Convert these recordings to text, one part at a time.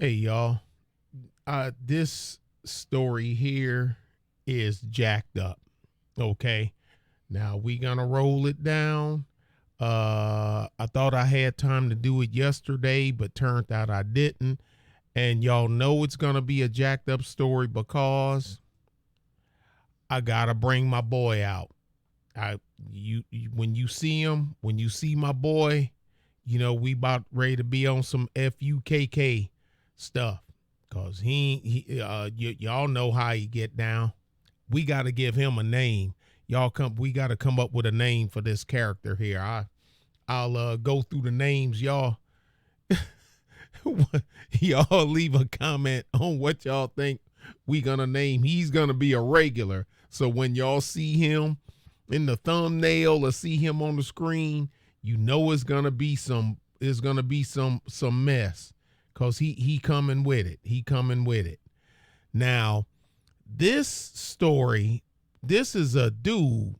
Hey y'all, this story here is jacked up. Okay, now we gonna roll it down. I thought I had time to do it yesterday, but turned out I didn't. And y'all know it's gonna be a jacked up story because I gotta bring my boy out. When you see him, when you see my boy, you know we about ready to be on some FUKK stuff. Cause y'all know how he get down. We got to give him a name. We got to come up with a name for this character here. I'll go through the names, y'all. Y'all leave a comment on what y'all think we gonna name. He's gonna be a regular. So when y'all see him in the thumbnail or see him on the screen, you know it's gonna be some mess. Cause he coming with it. He coming with it. Now, this story, this is a dude.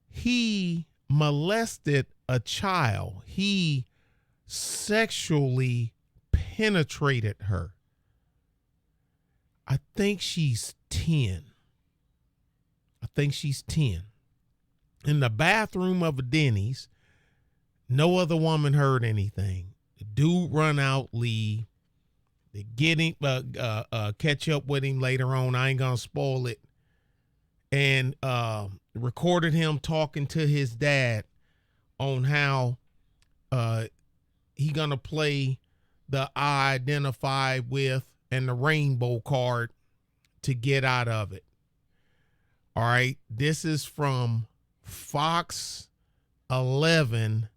He molested a child. He sexually penetrated her. I think she's 10. I think she's 10. In the bathroom of a Denny's. No other woman heard anything. The dude run out, leave. They get him, catch up with him later on. I ain't gonna spoil it. And recorded him talking to his dad on how he gonna play the I identify with and the rainbow card to get out of it. All right, this is from Fox 11,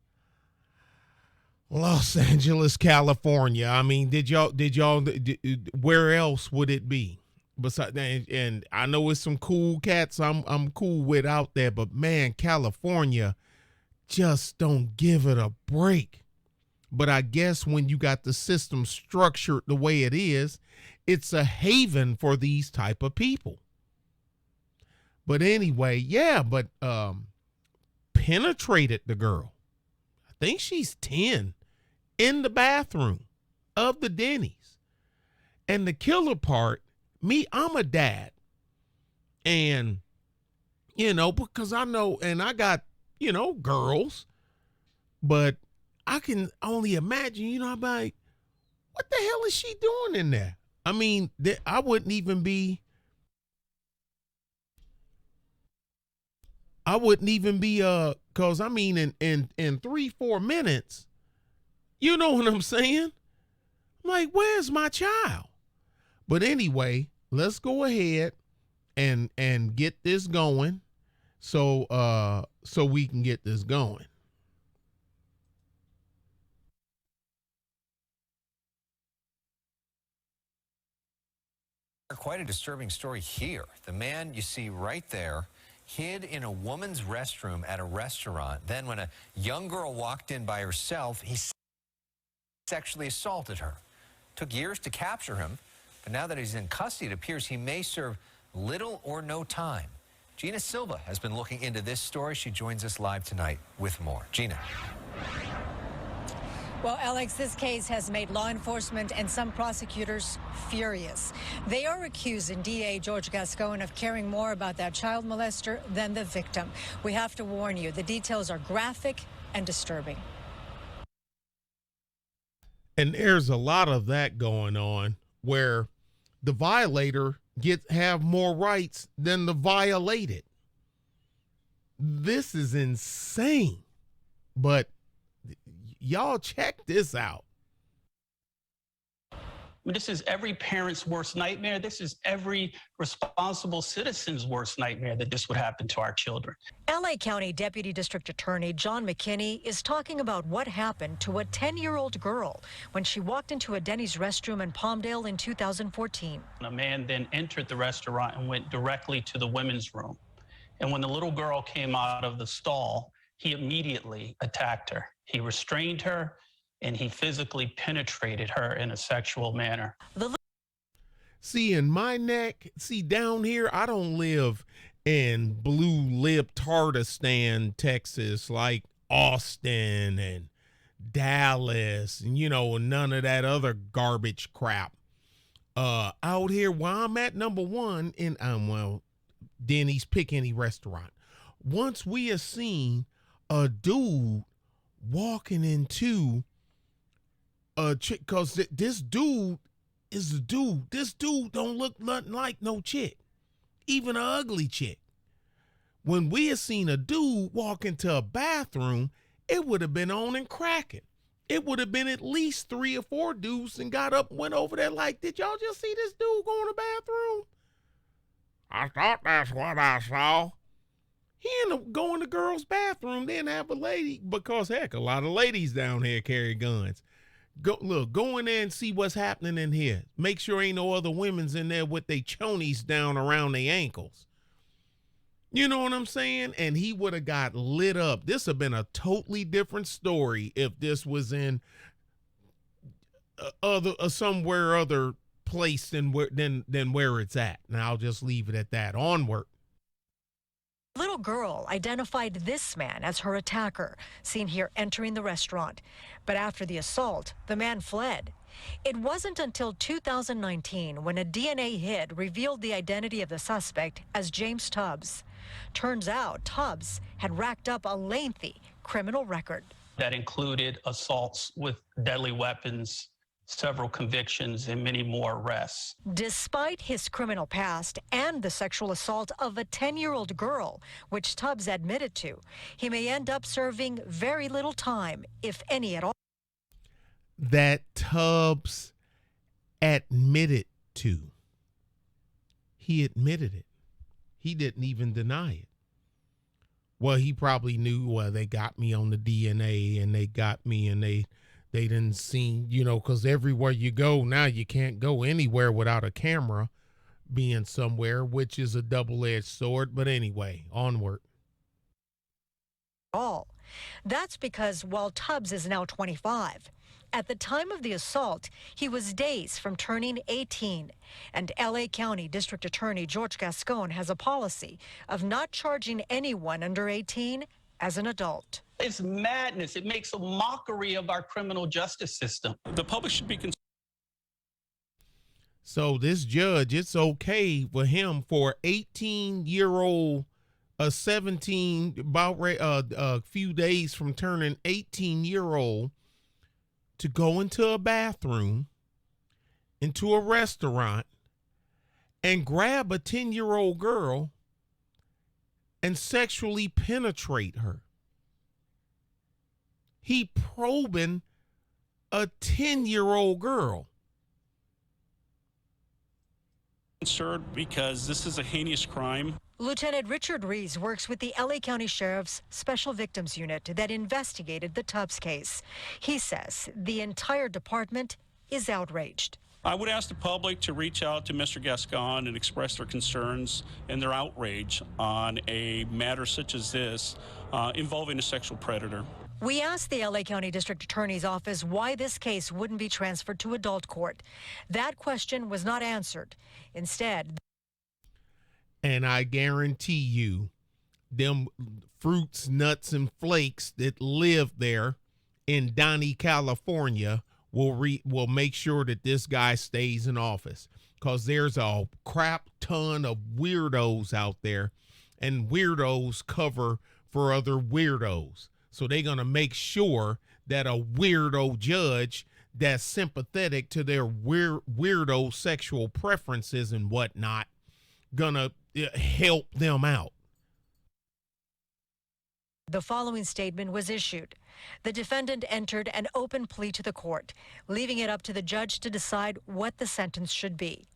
Los Angeles, California. I mean, where else would it be? Besides, and I know it's some cool cats I'm cool with out there, but man, California just don't give it a break. But I guess when you got the system structured the way it is, it's a haven for these type of people. But anyway, yeah, but penetrated the girl. I think she's 10 in the bathroom of the Denny's. And the killer part, I'm a dad. And, because I know, and I got, girls, but I can only imagine, I'm like, what the hell is she doing in there? I mean, I wouldn't even be, cause I mean, in 3-4 minutes, you know what I'm saying? I'm like, where's my child? But anyway, let's go ahead and get this going. So we can get this going. Quite a disturbing story here. The man you see right there hid in a woman's restroom at a restaurant. Then when a young girl walked in by herself, he sexually assaulted her. Took years to capture him, but now that he's in custody, it appears he may serve little or no time. Gina Silva has been looking into this story. She joins us live tonight with more. Gina. Well, Alex, this case has made law enforcement and some prosecutors furious. They are accusing DA George Gascon of caring more about that child molester than the victim. We have to warn you, the details are graphic and disturbing. And there's a lot of that going on where the violator have more rights than the violated. This is insane. But y'all check this out. This is every parent's worst nightmare. This is every responsible citizen's worst nightmare that this would happen to our children. LA County Deputy District Attorney John McKinney is talking about what happened to a 10-year-old girl when she walked into a Denny's restroom in Palmdale in 2014. A man then entered the restaurant and went directly to the women's room. And when the little girl came out of the stall, he immediately attacked her. He restrained her, and he physically penetrated her in a sexual manner. See, in my neck, down here, I don't live in blue lip Tardistan, Texas, like Austin and Dallas, and none of that other garbage crap. Out here where I'm at, number one in Denny's, pick any restaurant. Once we have seen a dude walking into a chick, cause this dude is a dude. This dude don't look nothing like no chick, even an ugly chick. When we have seen a dude walk into a bathroom, it would have been on and cracking. It would have been at least 3 or 4 dudes and got up and went over there like, did y'all just see this dude go in the bathroom? I thought that's what I saw. He ended up going to the girl's bathroom, then have a lady, because heck, a lot of ladies down here carry guns. Go in there and see what's happening in here. Make sure ain't no other women's in there with their chonies down around their ankles. You know what I'm saying? And he would have got lit up. This would have been a totally different story if this was in somewhere other place than where it's at. And I'll just leave it at that. Onward. Little girl identified this man as her attacker, seen here entering the restaurant. But after the assault, the man fled. It wasn't until 2019 when a DNA hit revealed the identity of the suspect as James Tubbs. Turns out Tubbs had racked up a lengthy criminal record. That included assaults with deadly weapons, several convictions, and many more arrests. Despite his criminal past and the sexual assault of a 10-year-old girl, which Tubbs admitted to, he may end up serving very little time, if any at all. That Tubbs admitted to. He admitted it. He didn't even deny it. Well, he probably knew, well, they got me on the DNA and they got me and they didn't see, because everywhere you go now, you can't go anywhere without a camera being somewhere, which is a double-edged sword. But anyway, onward. All. That's because while Tubbs is now 25, at the time of the assault, he was days from turning 18. And L.A. County District Attorney George Gascon has a policy of not charging anyone under 18 as an adult. It's madness. It makes a mockery of our criminal justice system. The public should be concerned. So this judge, it's okay for him for 18-year-old, a 17, about a few days from turning 18-year-old, to go into a bathroom, into a restaurant, and grab a 10-year-old girl and sexually penetrate her. He probing a 10-year-old girl. Concerned because this is a heinous crime. Lieutenant Richard Rees works with the L.A. County Sheriff's Special Victims Unit that investigated the Tubbs case. He says the entire department is outraged. I would ask the public to reach out to Mr. Gascon and express their concerns and their outrage on a matter such as this involving a sexual predator. We asked the L.A. County District Attorney's Office why this case wouldn't be transferred to adult court. That question was not answered. Instead, and I guarantee you, them fruits, nuts, and flakes that live there in Donny, California, will make sure that this guy stays in office, because there's a crap ton of weirdos out there, and weirdos cover for other weirdos. So they're going to make sure that a weirdo judge that's sympathetic to their weirdo sexual preferences and whatnot gonna help them out. The following statement was issued. The defendant entered an open plea to the court, leaving it up to the judge to decide what the sentence should be.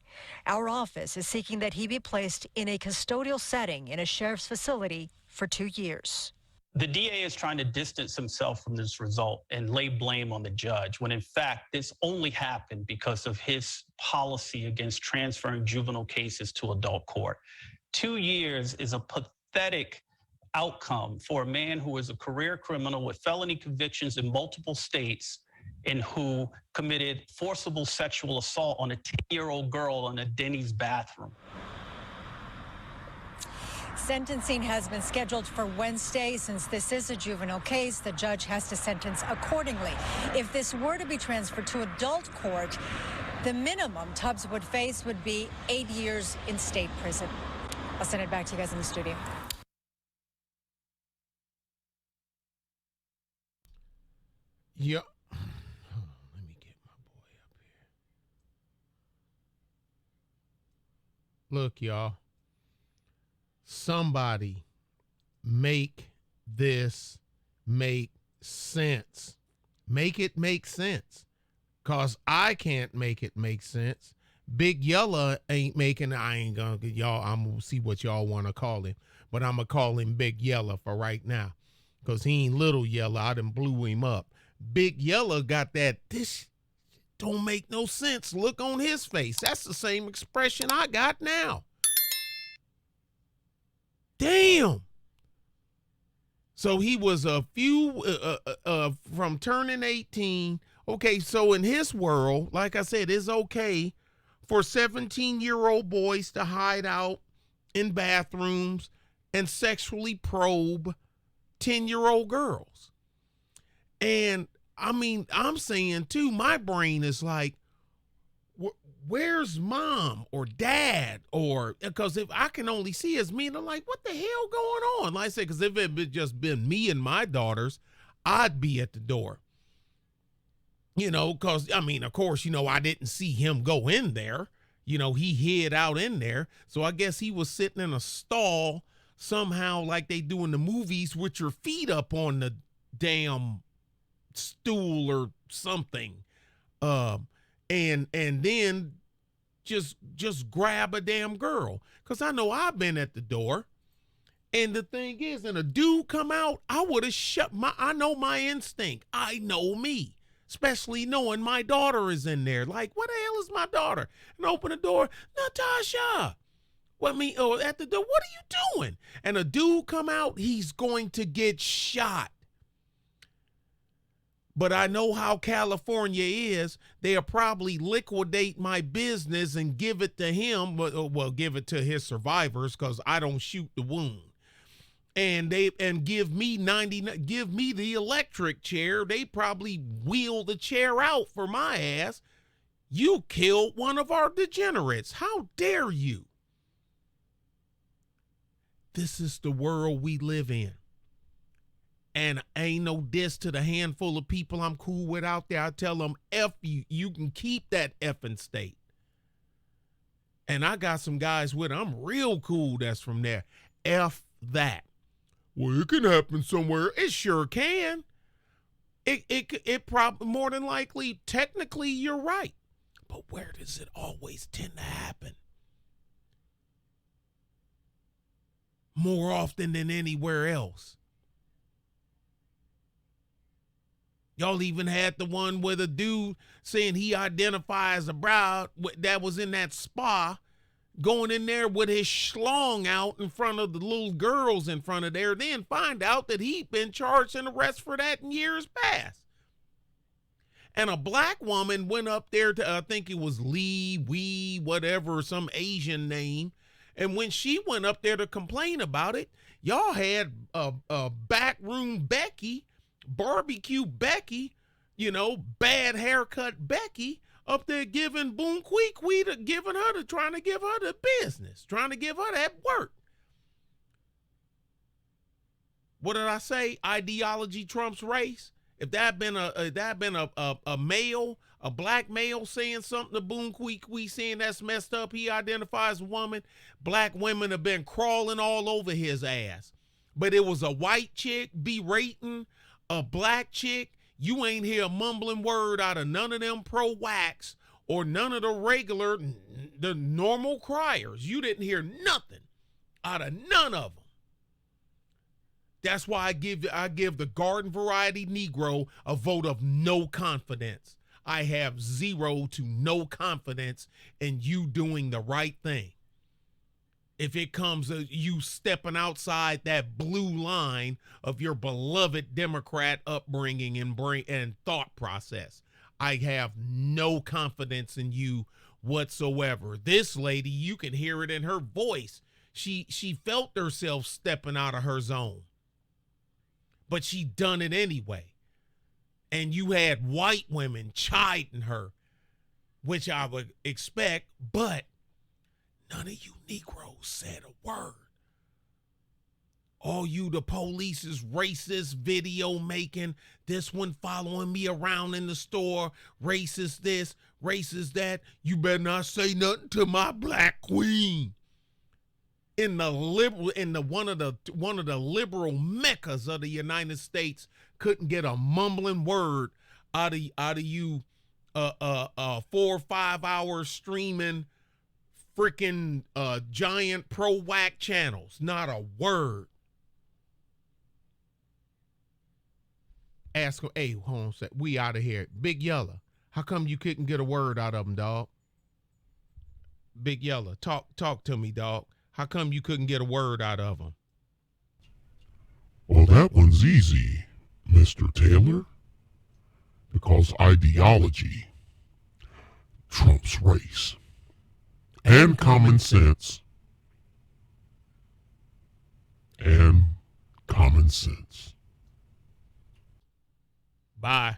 Our office is seeking that he be placed in a custodial setting in a sheriff's facility for 2 years. The DA is trying to distance himself from this result and lay blame on the judge, when in fact this only happened because of his policy against transferring juvenile cases to adult court. 2 years is a pathetic outcome for a man who is a career criminal with felony convictions in multiple states and who committed forcible sexual assault on a 10-year-old girl in a Denny's bathroom. Sentencing has been scheduled for Wednesday. Since this is a juvenile case, the judge has to sentence accordingly. If this were to be transferred to adult court, the minimum Tubbs would face would be 8 years in state prison. I'll send it back to you guys in the studio. Yeah. Let me get my boy up here. Look, y'all. Somebody make this make sense. Make it make sense. Cause I can't make it make sense. Big Yella ain't making, I ain't gonna get y'all, I'm gonna see what y'all wanna call him. But I'm gonna call him Big Yella for right now. Cause he ain't Little Yella. I done blew him up. Big Yella got that, this don't make no sense look on his face. That's the same expression I got now. Damn. So he was a few from turning 18. Okay, so in his world, like I said, it's okay for 17-year-old boys to hide out in bathrooms and sexually probe 10-year-old girls. And I mean, I'm saying too, my brain is like, where's mom or dad? Or because if I can only see as me, and I'm like, what the hell going on? Like I said, because if it had just been me and my daughters, I'd be at the door. You know, because I mean, of course, you know, I didn't see him go in there. You know, he hid out in there. So I guess he was sitting in a stall somehow like they do in the movies with your feet up on the damn stool or something. And then just grab a damn girl. Cause I know I've been at the door. And the thing is, and a dude come out, I would have I know my instinct. I know me. Especially knowing my daughter is in there. Like, what the hell is my daughter? And open the door, Natasha. What me? Oh, at the door, what are you doing? And a dude come out, he's going to get shot. But I know how California is. They'll probably liquidate my business and give it to him. Well, give it to his survivors because I don't shoot the wound. And give me the electric chair. They probably wheel the chair out for my ass. You killed one of our degenerates. How dare you? This is the world we live in. And ain't no diss to the handful of people I'm cool with out there. I tell them, F you. You can keep that effing state. And I got some guys with I'm real cool that's from there. F that. Well, it can happen somewhere. It sure can. It probably more than likely, technically, you're right. But where does it always tend to happen? More often than anywhere else. Y'all even had the one with a dude saying he identifies a bride that was in that spa, going in there with his schlong out in front of the little girls in front of there, then find out that he'd been charged and arrested for that in years past. And a black woman went up there to, I think it was Wee, whatever, some Asian name. And when she went up there to complain about it, y'all had a backroom Becky, barbecue Becky, you know, bad haircut Becky, up there giving Boom Queek trying to give her the business, trying to give her that work. What did I say? Ideology trumps race. If that had been a male, a black male saying something to Boom Queek saying that's messed up, he identifies a woman, black women have been crawling all over his ass. But it was a white chick berating a black chick. You ain't hear a mumbling word out of none of them pro-wax or none of the normal criers. You didn't hear nothing out of none of them. That's why I give the garden variety Negro a vote of no confidence. I have 0 to no confidence in you doing the right thing. If it comes to you stepping outside that blue line of your beloved Democrat upbringing and thought process, I have no confidence in you whatsoever. This lady, you can hear it in her voice. She felt herself stepping out of her zone, but she done it anyway. And you had white women chiding her, which I would expect, but none of you Negroes said a word. All you, the police is racist video making, this one following me around in the store, racist this, racist that. You better not say nothing to my black queen. In the one of the liberal meccas of the United States, couldn't get a mumbling word out of you 4 or 5 hours streaming freaking giant pro whack channels. Not a word. Ask him, hey, hold on a sec. We out of here. Big Yella, how come you couldn't get a word out of him, dog? Big Yella, talk to me, dog. How come you couldn't get a word out of him? Well, that one's easy, Mr. Taylor. Because ideology trumps race. And common sense. And common sense. Bye.